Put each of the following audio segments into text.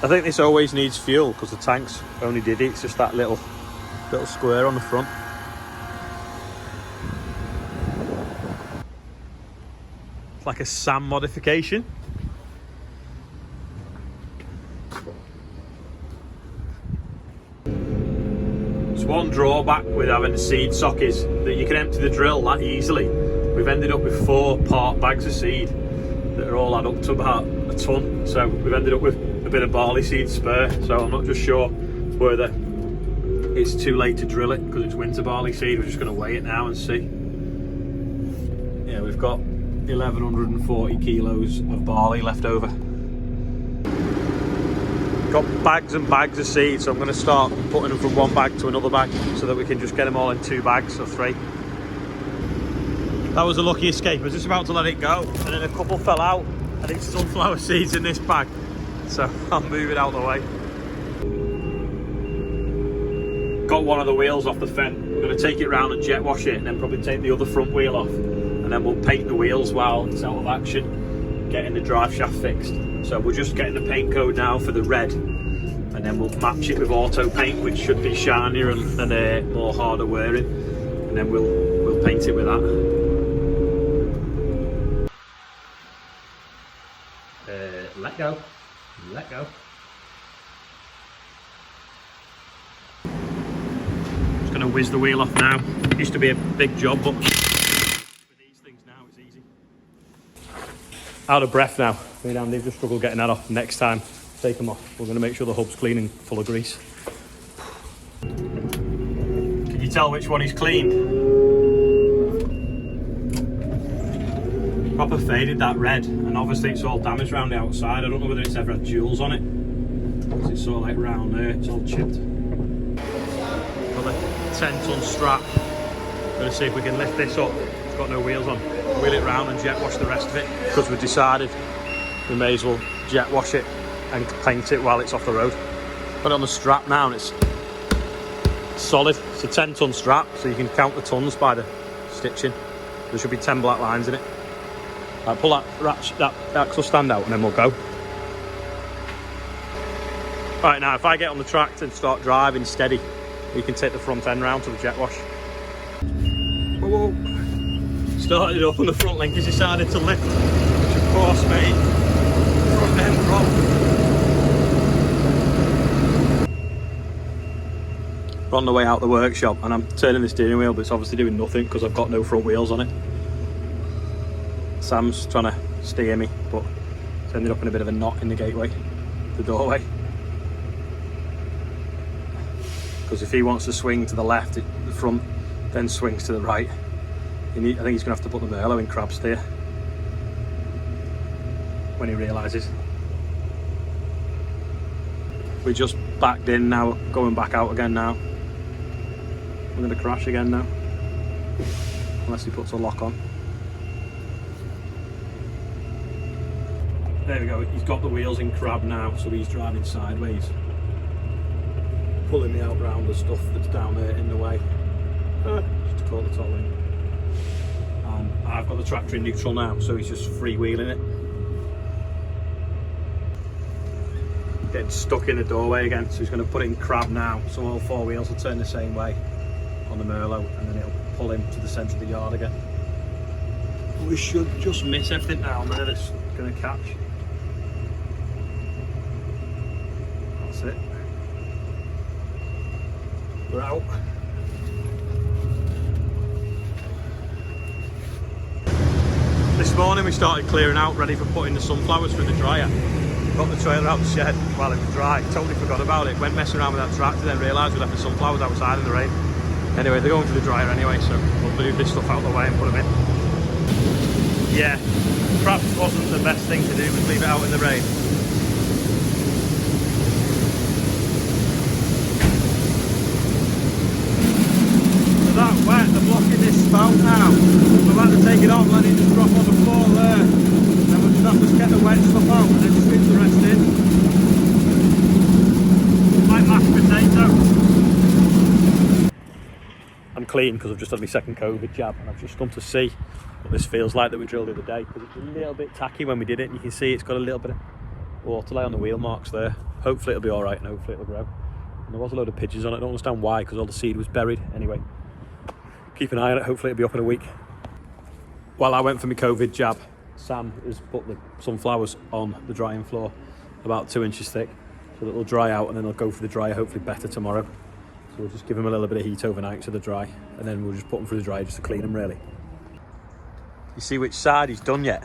I think this always needs fuel because the tanks only did it. It's just that little square on the front. It's like a SAM modification. There's one drawback with having a seed sock is that you can empty the drill that easily. We've ended up with 4 part bags of seed that are all add up to about a ton. So we've ended up with a bit of barley seed spare. So I'm not just sure whether it's too late to drill it because it's winter barley seed. We're just going to weigh it now and see. Yeah, we've got 1140 kilos of barley left over. Got bags and bags of seed, so I'm going to start putting them from one bag to another bag so that we can just get them all in 2 bags or 3. That was a lucky escape. I was just about to let it go and then a couple fell out. I think sunflower seeds in this bag, so I'll move it out of the way. Got one of the wheels off the Fendt. We're going to take it round and jet wash it and then probably take the other front wheel off, and then we'll paint the wheels while it's out of action, getting the drive shaft fixed. So we're just getting the paint code now for the red, and then we'll match it with auto paint, which should be shinier and more harder wearing, and then we'll paint it with that. Let go. Just going to whiz the wheel off now. Used to be a big job, but with these things now it's easy. Out of breath now. Me and Andy just struggled getting that off. Next time, take them off. We're going to make sure the hub's clean and full of grease. Can you tell which one is cleaned? Proper faded, that red, and obviously it's all damaged around the outside. I don't know whether it's ever had jewels on it, because it's all like round there, it's all chipped. Got the 10-ton strap. Gonna see if we can lift this up. It's got no wheels on. Wheel it round and jet wash the rest of it, because we decided we may as well jet wash it and paint it while it's off the road. Put it on the strap now and it's solid. It's a 10-ton strap, so you can count the tons by the stitching. There should be 10 black lines in it. Right, pull that axle stand out and then we'll go. Right, now if I get on the tractor and start driving steady, we can take the front end round to the jet wash. Whoa, whoa. Started up and the front link has decided to lift, which of course made the front end drop. We're on the way out the workshop and I'm turning the steering wheel, but it's obviously doing nothing because I've got no front wheels on it. Sam's trying to steer me, but it's ended up in a bit of a knot in the gateway, the doorway. Because if he wants to swing to the left, the front then swings to the right. I think he's going to have to put the Merlot in crab steer when he realises. We just backed in now, going back out again now. We're going to crash again now, unless he puts a lock on. There we go, he's got the wheels in crab now, so he's driving sideways, pulling me out round the stuff that's down there in the way, just to call the toll in. And I've got the tractor in neutral now, so he's just freewheeling it. Getting stuck in the doorway again, so he's going to put it in crab now, so all 4 wheels will turn the same way on the Merlot, and then it'll pull him to the centre of the yard again. We should just miss everything down there that's going to catch. That's it. We're out. This morning we started clearing out, ready for putting the sunflowers through the dryer. Got the trailer out the shed while it was dry, totally forgot about it. Went messing around with that tractor, then realised we left the sunflowers outside in the rain. Anyway, they're going to the dryer anyway, so we'll move this stuff out of the way and put them in. Yeah, perhaps wasn't the best thing to do, was leave it out in the rain. They're that wet, they're blocking this spout now. We're about to take it off, let it just drop on the floor there. Then we'll just have to get the wet stuff out and then just fit the rest in. Like mashed potato. I'm clean because I've just had my second COVID jab and I've just come to see what this feels like that we drilled the other day, because it's a little bit tacky when we did it, and you can see it's got a little bit of water lay on the wheel marks there. hopefully it'll be all right and hopefully it'll grow. And there was a load of pigeons on it. I don't understand why, because all the seed was buried. Anyway, keep an eye on it. Hopefully it'll be up in a week. While I went for my COVID jab, Sam has put the sunflowers on the drying floor, about 2 inches thick, so that they'll dry out and then they'll go for the dryer hopefully better tomorrow. So we'll just give them a little bit of heat overnight so they're dry, and then we'll just put them through the dryer just to clean them really. You see which side he's done yet?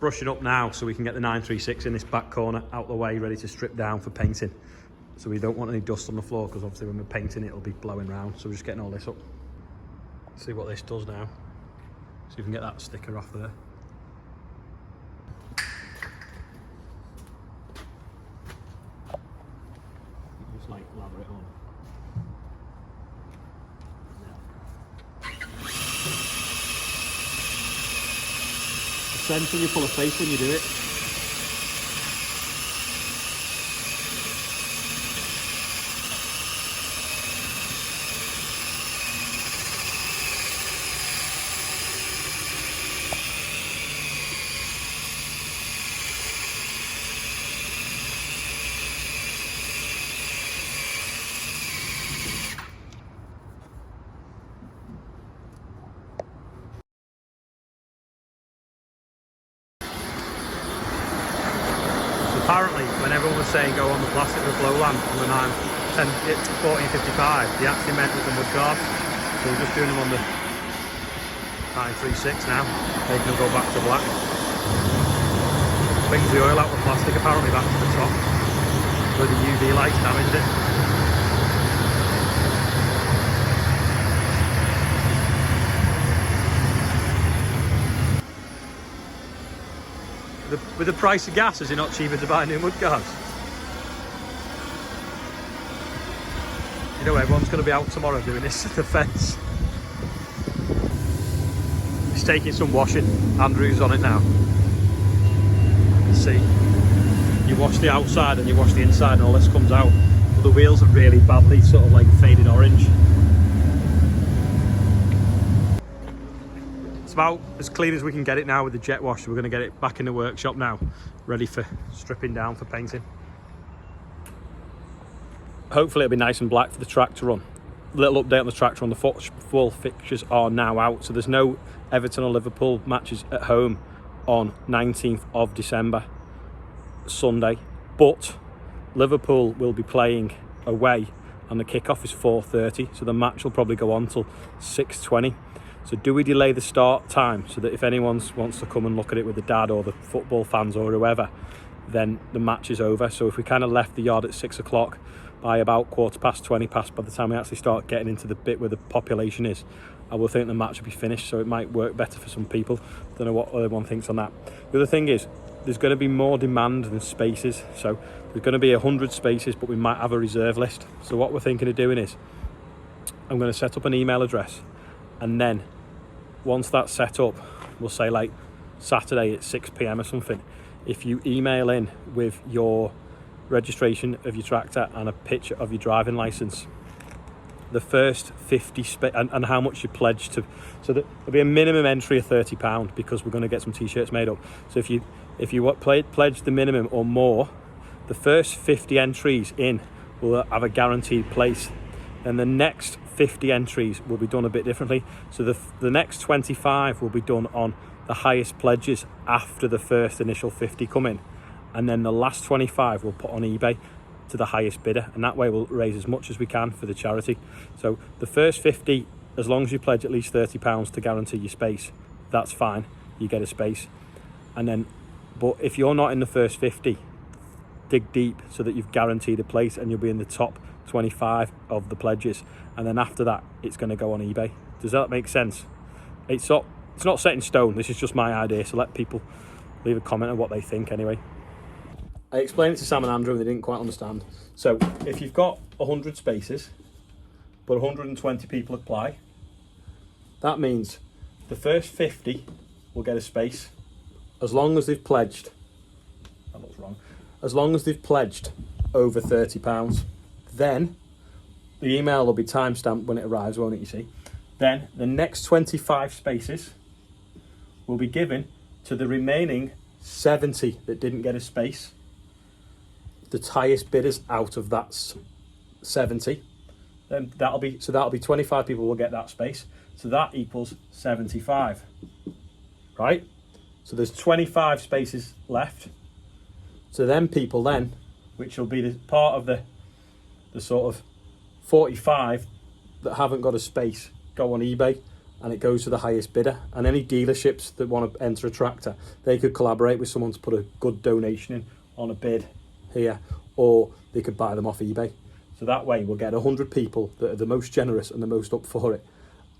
Brushing up now so we can get the 936 in this back corner out the way, ready to strip down for painting. So we don't want any dust on the floor, because obviously when we're painting it'll be blowing round. So we're just getting all this up. See what this does now. See if we can get that sticker off there. Just like lather it on. Essentially you're full of face when you do it. Apparently, when everyone was saying go on the plastic with Lowland on the 1455, they actually meant with the mud guards. So we're just doing them on the 936 now, making them go back to black. Brings the oil out of the plastic apparently back to the top, where the UV lights damaged it. With the price of gas, is it not cheaper to buy new mudguards? You know, everyone's going to be out tomorrow doing this at the fence. It's taking some washing. Andrew's on it now. Let's see. You wash the outside and you wash the inside and all this comes out. But the wheels are really badly sort of like faded orange. About as clean as we can get it now with the jet wash. We're going to get it back in the workshop now, ready for stripping down for painting. Hopefully it'll be nice and black for the track to run. Little update on the tractor: on the full fixtures are now out, so there's no Everton or Liverpool matches at home on 19th of December, Sunday, but Liverpool will be playing away and the kickoff is 4:30, so the match will probably go on till 6:20. So do we delay the start time so that if anyone wants to come and look at it with the dad or the football fans or whoever, then the match is over? So if we kind of left the yard at 6 o'clock, by about 20 past, by the time we actually start getting into the bit where the population is, I will think the match will be finished, so it might work better for some people. Don't know what everyone thinks on that. The other thing is, there's going to be more demand than spaces. So there's going to be 100 spaces, but we might have a reserve list. So what we're thinking of doing is, I'm going to set up an email address, and then once that's set up, we'll say like Saturday at 6 PM or something. If you email in with your registration of your tractor and a picture of your driving license, the first 50 and how much you pledge to, so that there'll be a minimum entry of £30 because we're going to get some t-shirts made up. So if you pledge the minimum or more, the first 50 entries in will have a guaranteed place. And the next 50 entries will be done a bit differently. So the next 25 will be done on the highest pledges after the first initial 50 come in. And then the last 25 we'll put on eBay to the highest bidder. And that way we'll raise as much as we can for the charity. So the first 50, as long as you pledge at least £30 to guarantee your space, that's fine. You get a space. And then, but if you're not in the first 50, dig deep so that you've guaranteed a place and you'll be in the top 25 of the pledges, and then after that it's going to go on eBay. Does that make sense? It's not set in stone. This is just my idea, so let people leave a comment on what they think anyway. I explained it to Sam and Andrew and they didn't quite understand. So if you've got 100 spaces but 120 people apply, that means the first 50 will get a space as long as they've pledged, that looks wrong, as long as they've pledged over £30. Then the email will be timestamped when it arrives, won't it, you see? Then the next 25 spaces will be given to the remaining 70 that didn't get a space. The highest bidders out of that 70, then that'll be 25 people will get that space. So that equals 75, right? So there's 25 spaces left. So then people then, which will be the part of the sort of 45 that haven't got a space, go on eBay, and it goes to the highest bidder. And any dealerships that want to enter a tractor, they could collaborate with someone to put a good donation in on a bid here, or they could buy them off eBay. So that way we'll get 100 people that are the most generous and the most up for it,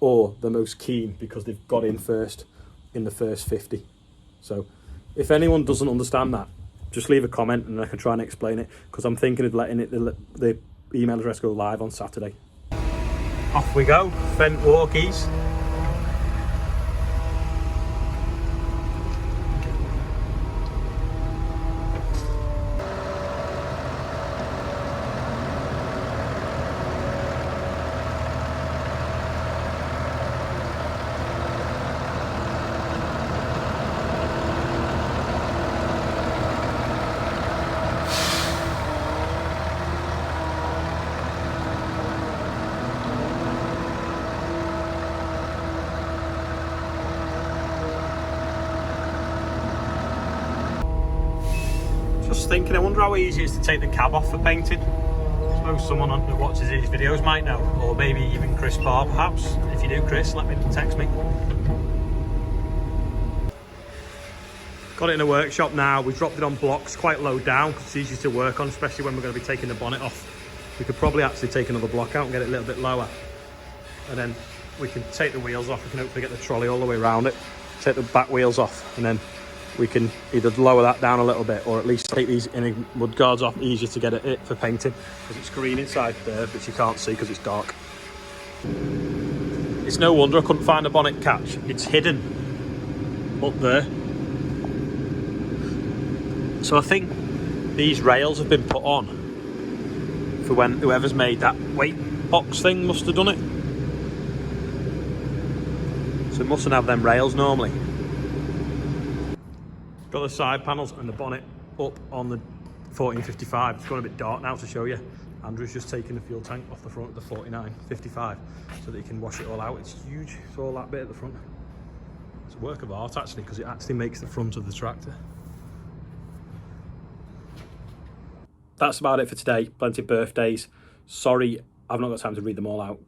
or the most keen because they've got in first in the first 50. So if anyone doesn't understand that, just leave a comment and I can try and explain it, because I'm thinking of letting the email address go live on Saturday. Off we go, Fendt walkies. Just thinking, I wonder how easy it is to take the cab off for painting. I suppose someone that watches these videos might know, or maybe even Chris Barr perhaps. If you do, Chris, let me text me. Got it in a workshop now. We've dropped it on blocks quite low down because it's easy to work on, especially when we're going to be taking the bonnet off. We could probably actually take another block out and get it a little bit lower, and then we can take the wheels off. We can hopefully get the trolley all the way around it, take the back wheels off, and then we can either lower that down a little bit or at least take these inner mud guards off, easier to get it for painting, because it's green inside there which you can't see because it's dark. It's no wonder I couldn't find a bonnet catch. It's hidden up there. So I think these rails have been put on for when whoever's made that weight box thing must have done it. So it mustn't have them rails normally. Got the side panels and the bonnet up on the 1455. It's gone a bit dark now to show you. Andrew's just taking the fuel tank off the front of the 4955 so that he can wash it all out. It's huge, it's all that bit at the front. It's a work of art actually, because it actually makes the front of the tractor. That's about it for today. Plenty of birthdays. Sorry, I've not got time to read them all out.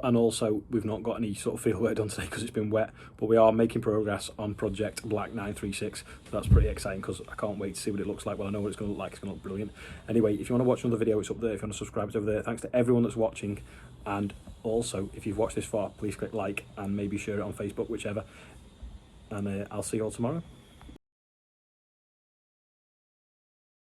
And also, we've not got any sort of field work done today because it's been wet, but we are making progress on Project Black 936. So that's pretty exciting because I can't wait to see what it looks like. Well, I know what it's going to look like. It's going to look brilliant. Anyway, if you want to watch another video, it's up there. If you want to subscribe, it's over there. Thanks to everyone that's watching. And also, if you've watched this far, please click like and maybe share it on Facebook, whichever. And I'll see you all tomorrow.